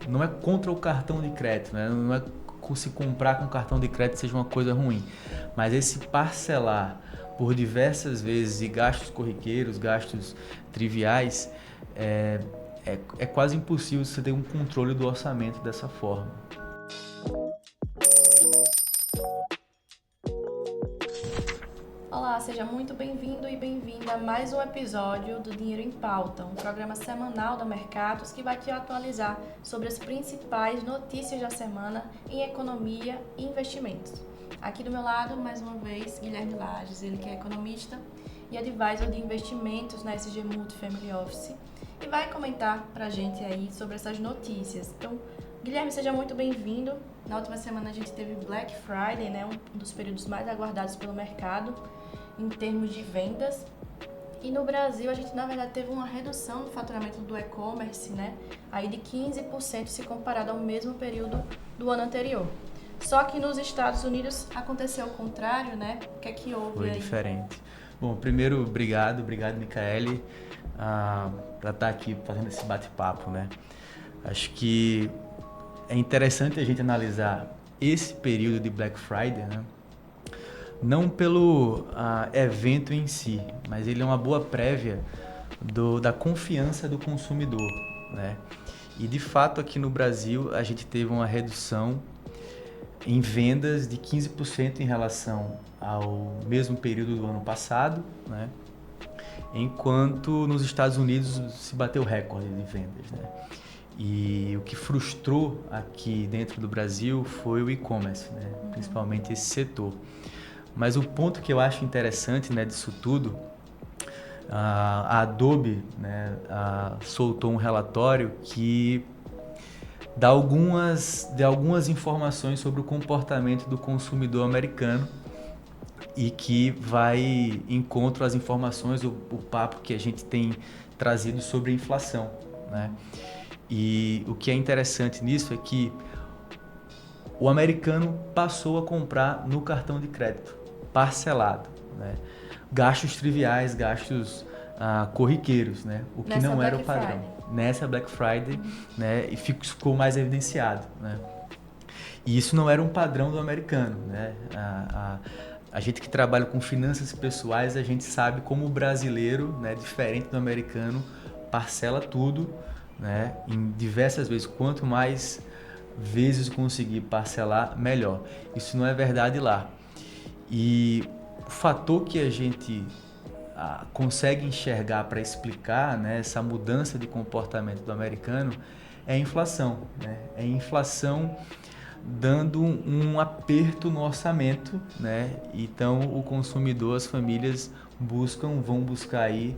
não é contra o cartão de crédito, né? Não é se comprar com cartão de crédito seja uma coisa ruim, mas esse parcelar por diversas vezes e gastos corriqueiros, gastos triviais, é quase impossível você ter um controle do orçamento dessa forma. Olá, seja muito bem-vindo e bem-vinda a mais um episódio do Dinheiro em Pauta, um programa semanal da Mercados que vai te atualizar sobre as principais notícias da semana em economia e investimentos. Aqui do meu lado, mais uma vez, Guilherme Lages, ele que é economista e advisor de investimentos na SG Multi Family Office e vai comentar pra gente aí sobre essas notícias. Então, Guilherme, seja muito bem-vindo. Na última semana a gente teve Black Friday, né, um dos períodos mais aguardados pelo mercado em termos de vendas. E no Brasil a gente na verdade teve uma redução no faturamento do e-commerce, né, aí de 15% se comparado ao mesmo período do ano anterior. Só que nos Estados Unidos aconteceu o contrário, né? O que é que houve Foi aí? diferente. Bom, primeiro, obrigado, Micaele, para estar aqui fazendo esse bate-papo, né? Acho que é interessante a gente analisar esse período de Black Friday, né? Não pelo evento em si, mas ele é uma boa prévia da confiança do consumidor, né? E de fato aqui no Brasil a gente teve uma redução em vendas de 15% em relação ao mesmo período do ano passado, né? Enquanto nos Estados Unidos se bateu recorde de vendas, né? E o que frustrou aqui dentro do Brasil foi o e-commerce, né? Principalmente esse setor. Mas o ponto que eu acho interessante, né, disso tudo, a Adobe, né, soltou um relatório que dá algumas informações sobre o comportamento do consumidor americano e que vai encontro às informações, o papo que a gente tem trazido sobre a inflação, né? E o que é interessante nisso é que o americano passou a comprar no cartão de crédito, parcelado, né? Gastos triviais, gastos corriqueiros, né? O que Nessa não era o Black padrão. Friday. Nessa Black Friday, né? E ficou mais evidenciado, né? E isso não era um padrão do americano, né? A gente que trabalha com finanças pessoais, a gente sabe como o brasileiro, né, diferente do americano, parcela tudo, né, em diversas vezes. Quanto mais vezes conseguir parcelar, melhor. Isso não é verdade lá. E o fator que a gente consegue enxergar para explicar, né, essa mudança de comportamento do americano é a inflação, né? É a inflação dando um aperto no orçamento, né? Então o consumidor, as famílias vão buscar aí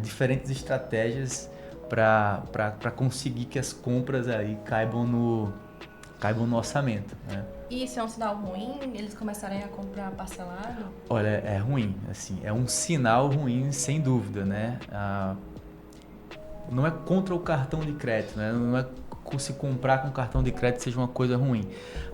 diferentes estratégias para conseguir que as compras aí caibam no orçamento, né? E isso é um sinal ruim? Eles começarem a comprar parcelado? Olha, é ruim, assim, é um sinal ruim sem dúvida, né? Não é contra o cartão de crédito, né? Não é se comprar com cartão de crédito seja uma coisa ruim,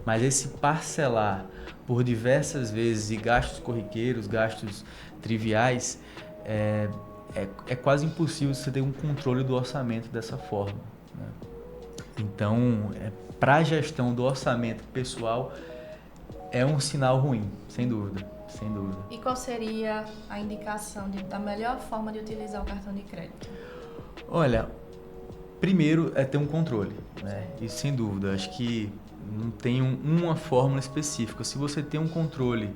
mas esse parcelar por diversas vezes e gastos corriqueiros, gastos triviais, é quase impossível você ter um controle do orçamento dessa forma, né? Então, para a gestão do orçamento pessoal, é um sinal ruim, sem dúvida, sem dúvida. E qual seria a indicação da melhor forma de utilizar o cartão de crédito? Olha, primeiro é ter um controle, né? Isso sem dúvida. Acho que não tem uma fórmula específica. Se você tem um controle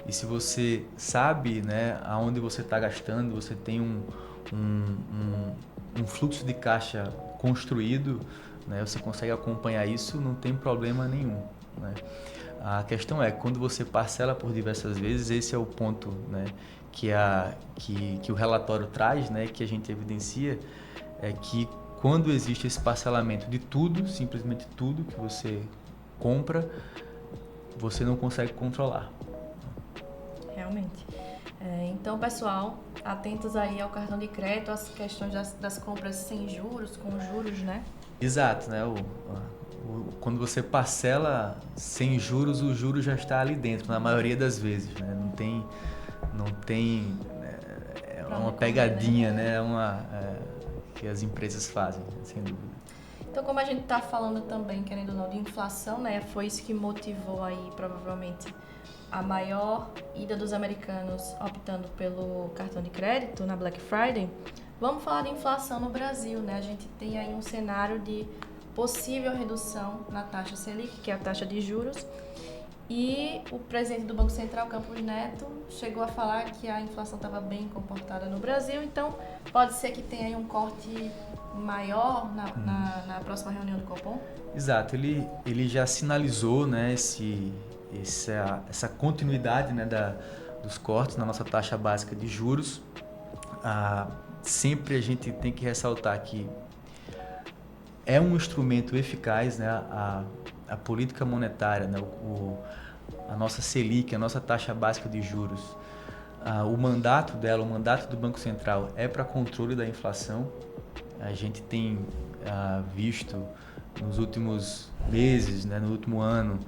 e se você sabe, né, aonde você está gastando, você tem um fluxo de caixa construído, né, você consegue acompanhar isso, não tem problema nenhum, né? A questão é, quando você parcela por diversas vezes, esse é o ponto, né, que o relatório traz, né, que a gente evidencia, é que quando existe esse parcelamento de tudo, simplesmente tudo que você compra, você não consegue controlar. Realmente. Então, pessoal, atentos aí ao cartão de crédito, às questões das compras sem juros, com juros, né? Exato, né? Quando você parcela sem juros, o juro já está ali dentro, na maioria das vezes, né? Não tem é Pra uma onde correr, pegadinha, né? Que as empresas fazem, sem dúvida. Então, como a gente está falando também, querendo ou não, de inflação, né? Foi isso que motivou aí, provavelmente, a maior ida dos americanos optando pelo cartão de crédito na Black Friday. Vamos falar de inflação no Brasil, né? A gente tem aí um cenário de possível redução na taxa Selic, que é a taxa de juros. E o presidente do Banco Central, Campos Neto, chegou a falar que a inflação estava bem comportada no Brasil, então pode ser que tenha aí um corte maior na próxima reunião do Copom? Exato, ele já sinalizou, né, essa continuidade, né, dos cortes na nossa taxa básica de juros. Sempre a gente tem que ressaltar que é um instrumento eficaz, né, a política monetária, né, a nossa Selic, a nossa taxa básica de juros. O mandato dela, o mandato do Banco Central é para controle da inflação. A gente tem visto nos últimos meses, né, no último ano,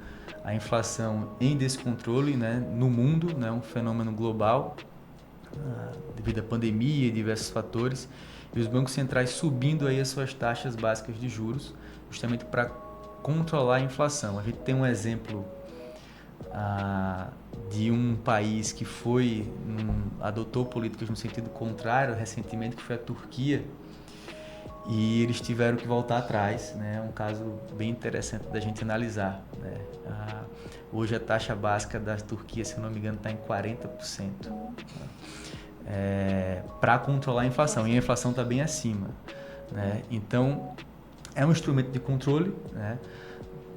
a inflação em descontrole, né, no mundo, né, um fenômeno global, devido à pandemia e diversos fatores, e os bancos centrais subindo aí as suas taxas básicas de juros, justamente para controlar a inflação. A gente tem um exemplo de um país que adotou políticas no sentido contrário recentemente, que foi a Turquia, e eles tiveram que voltar atrás, né? Um caso bem interessante da gente analisar, né? Hoje a taxa básica da Turquia, se não me engano, está em 40%, para controlar a inflação, e a inflação está bem acima, né? Então, é um instrumento de controle, né,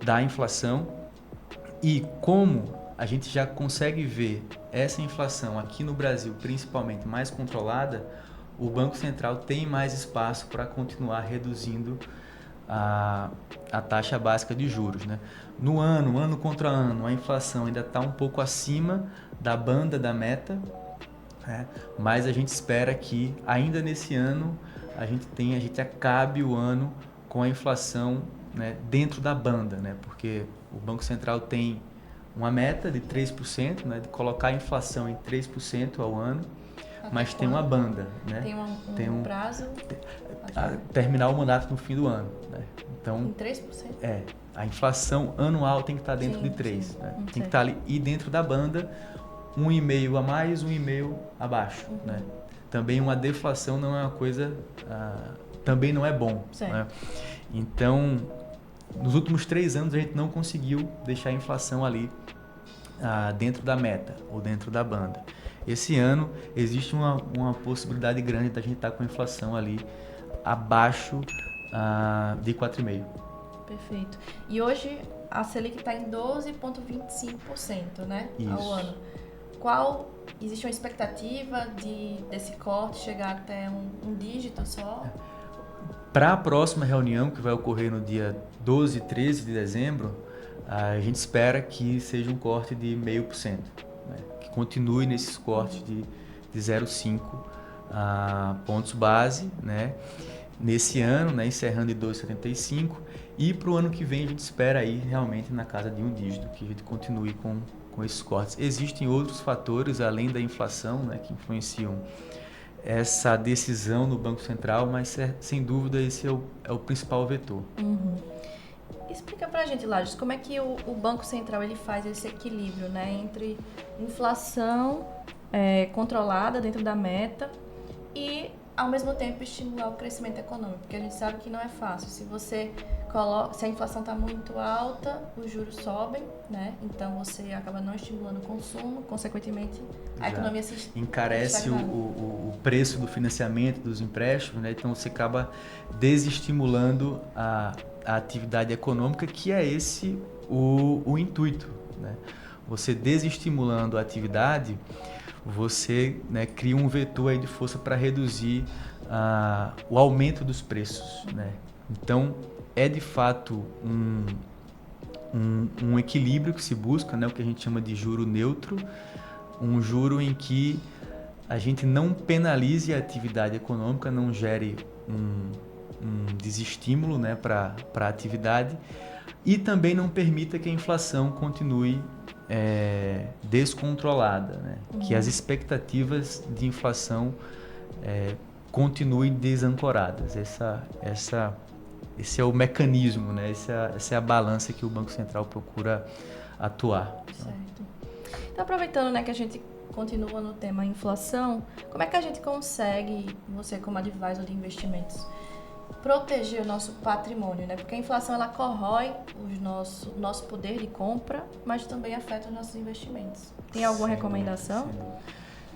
da inflação, e como a gente já consegue ver essa inflação aqui no Brasil, principalmente mais controlada, o Banco Central tem mais espaço para continuar reduzindo a taxa básica de juros, né? No ano contra ano, a inflação ainda está um pouco acima da banda da meta, né? Mas a gente espera que ainda nesse ano a gente acabe o ano com a inflação, né, dentro da banda, né? Porque o Banco Central tem uma meta de 3%, né, de colocar a inflação em 3% ao ano, mas tem uma banda, né? Tem um prazo? Terminar o mandato no fim do ano, né? Então, em 3%? A inflação anual tem que estar dentro de 3%, né? Tem que estar ali, e dentro da banda, 1,5% a mais, 1,5% abaixo, né? Também uma deflação não é uma coisa, também não é bom, né? Então, nos últimos 3 anos a gente não conseguiu deixar a inflação ali dentro da meta ou dentro da banda. Esse ano existe uma possibilidade grande da gente estar com a inflação ali abaixo de 4,5%. Perfeito. E hoje a Selic está em 12,25%, né? Isso. Ao ano. Existe uma expectativa desse corte chegar até um dígito só? Para a próxima reunião, que vai ocorrer no dia 12 e 13 de dezembro, a gente espera que seja um corte de 0,5%, né? Que continue nesses cortes de 0,5 pontos base, né? Nesse ano, né, encerrando em 2,75%, e para o ano que vem a gente espera aí realmente na casa de um dígito, que a gente continue com esses cortes. Existem outros fatores além da inflação, né, que influenciam essa decisão no Banco Central, mas sem dúvida esse é o principal vetor. Explica pra gente, Lages, como é que o Banco Central ele faz esse equilíbrio, né, entre inflação controlada dentro da meta e, ao mesmo tempo, estimular o crescimento econômico, porque a gente sabe que não é fácil. Se a inflação está muito alta, os juros sobem, né? Então você acaba não estimulando o consumo, consequentemente a economia se encarece o preço do financiamento, dos empréstimos, né? Então você acaba desestimulando a atividade econômica, que é esse o intuito, né? Você desestimulando a atividade, você, né, cria um vetor aí de força para reduzir o aumento dos preços, né? Então, é de fato um equilíbrio que se busca, né, o que a gente chama de juro neutro, um juro em que a gente não penalize a atividade econômica, não gere um desestímulo, né, para a atividade, e também não permita que a inflação continue descontrolada, né? Que as expectativas de inflação continuem desancoradas. Essa esse é o mecanismo, né? Essa é a balança que o Banco Central procura atuar. Certo. Então, aproveitando, né, que a gente continua no tema inflação, como é que a gente consegue, você como advisor de investimentos, proteger o nosso patrimônio, né? Porque a inflação, ela corrói o nosso poder de compra, mas também afeta os nossos investimentos. Tem alguma recomendação?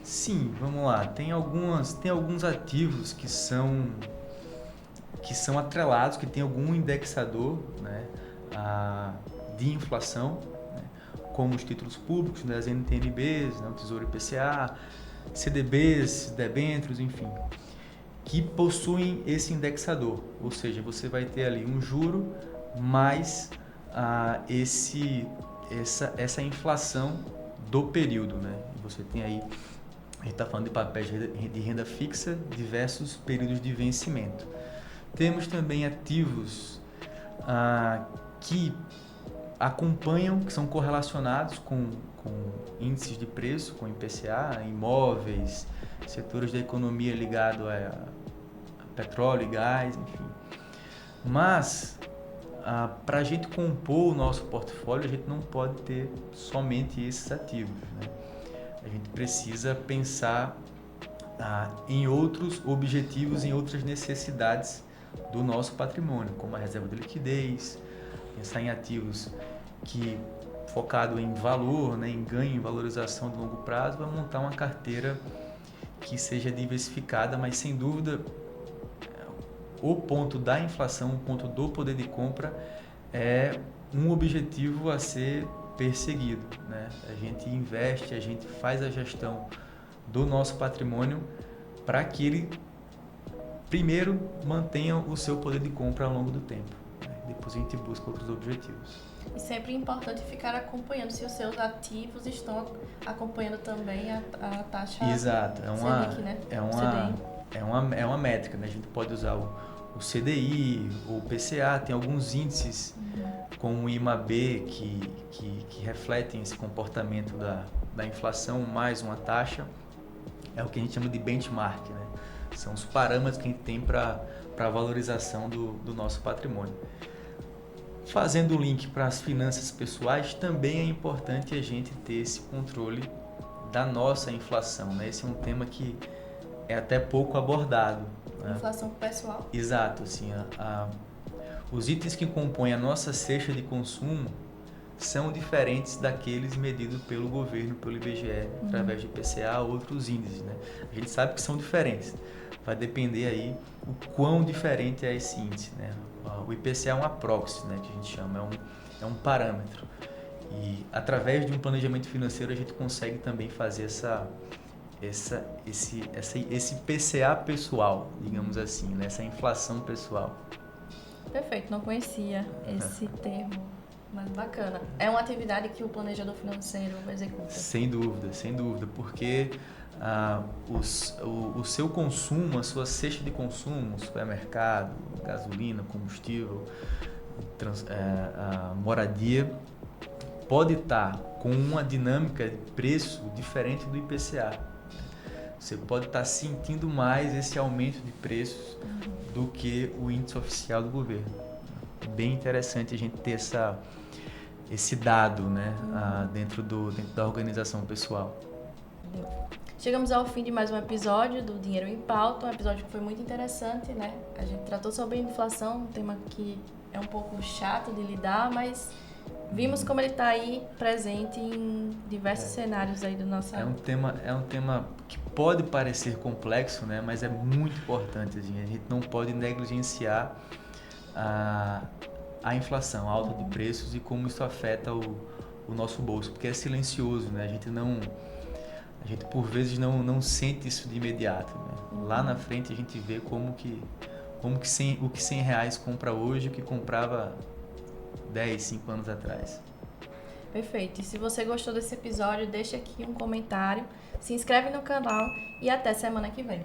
Sim, vamos lá. Tem alguns ativos que são atrelados, que tem algum indexador, né, de inflação, né, como os títulos públicos, né, as NTN-Bs, né, o Tesouro IPCA, CDBs, debêntures, enfim, que possuem esse indexador, ou seja, você vai ter ali um juro mais essa inflação do período, né? Você tem aí, a gente está falando de papéis de renda fixa, diversos períodos de vencimento. Temos também ativos que acompanham, que são correlacionados com índices de preço, com IPCA, imóveis, setores da economia ligados a petróleo e gás, enfim. Mas, para a gente compor o nosso portfólio, a gente não pode ter somente esses ativos, né? A gente precisa pensar em outros objetivos, em outras necessidades do nosso patrimônio, como a reserva de liquidez, pensar em ativos que focado em valor, né, em ganho, em valorização de longo prazo, vai montar uma carteira que seja diversificada, mas sem dúvida o ponto da inflação, o ponto do poder de compra é um objetivo a ser perseguido, né? A gente investe, a gente faz a gestão do nosso patrimônio para que ele primeiro mantenha o seu poder de compra ao longo do tempo, né? Depois a gente busca outros objetivos. E sempre é importante ficar acompanhando se os seus ativos estão acompanhando também a taxa. Exato, Selic, né? É uma métrica, né? A gente pode usar o CDI, o PCA, tem alguns índices como o IMAB que refletem esse comportamento da inflação mais uma taxa. É o que a gente chama de benchmark, né? São os parâmetros que a gente tem para a valorização do nosso patrimônio. Fazendo o link para as finanças pessoais, também é importante a gente ter esse controle da nossa inflação, né? Esse é um tema que é até pouco abordado, né? Inflação pessoal. Exato, assim, os itens que compõem a nossa cesta de consumo são diferentes daqueles medidos pelo governo, pelo IBGE, através de IPCA ou outros índices, né? A gente sabe que são diferentes, vai depender aí o quão diferente é esse índice, né? O IPCA é uma proxy, né, que a gente chama, é um parâmetro. E através de um planejamento financeiro a gente consegue também fazer esse PCA pessoal, digamos assim, né? Essa inflação pessoal. Perfeito, não conhecia esse termo, mas bacana. É uma atividade que o planejador financeiro executa. Sem dúvida, porque o seu consumo, a sua cesta de consumo, supermercado, gasolina, combustível, moradia, pode estar com uma dinâmica de preço diferente do IPCA. Você pode estar sentindo mais esse aumento de preços do que o índice oficial do governo. Bem interessante a gente ter esse dado, né, dentro da organização pessoal. Chegamos ao fim de mais um episódio do Dinheiro em Pauta, um episódio que foi muito interessante, né? A gente tratou sobre inflação, um tema que é um pouco chato de lidar, mas vimos como ele está aí presente em diversos cenários aí do nosso... É um tema que pode parecer complexo, né? Mas é muito importante, assim. A gente não pode negligenciar a inflação, a alta de preços e como isso afeta o nosso bolso, porque é silencioso, né? A gente por vezes não sente isso de imediato, né? Lá na frente a gente vê o que R$100 compra hoje, o que comprava 10, 5 anos atrás. Perfeito. E se você gostou desse episódio, deixa aqui um comentário, se inscreve no canal e até semana que vem.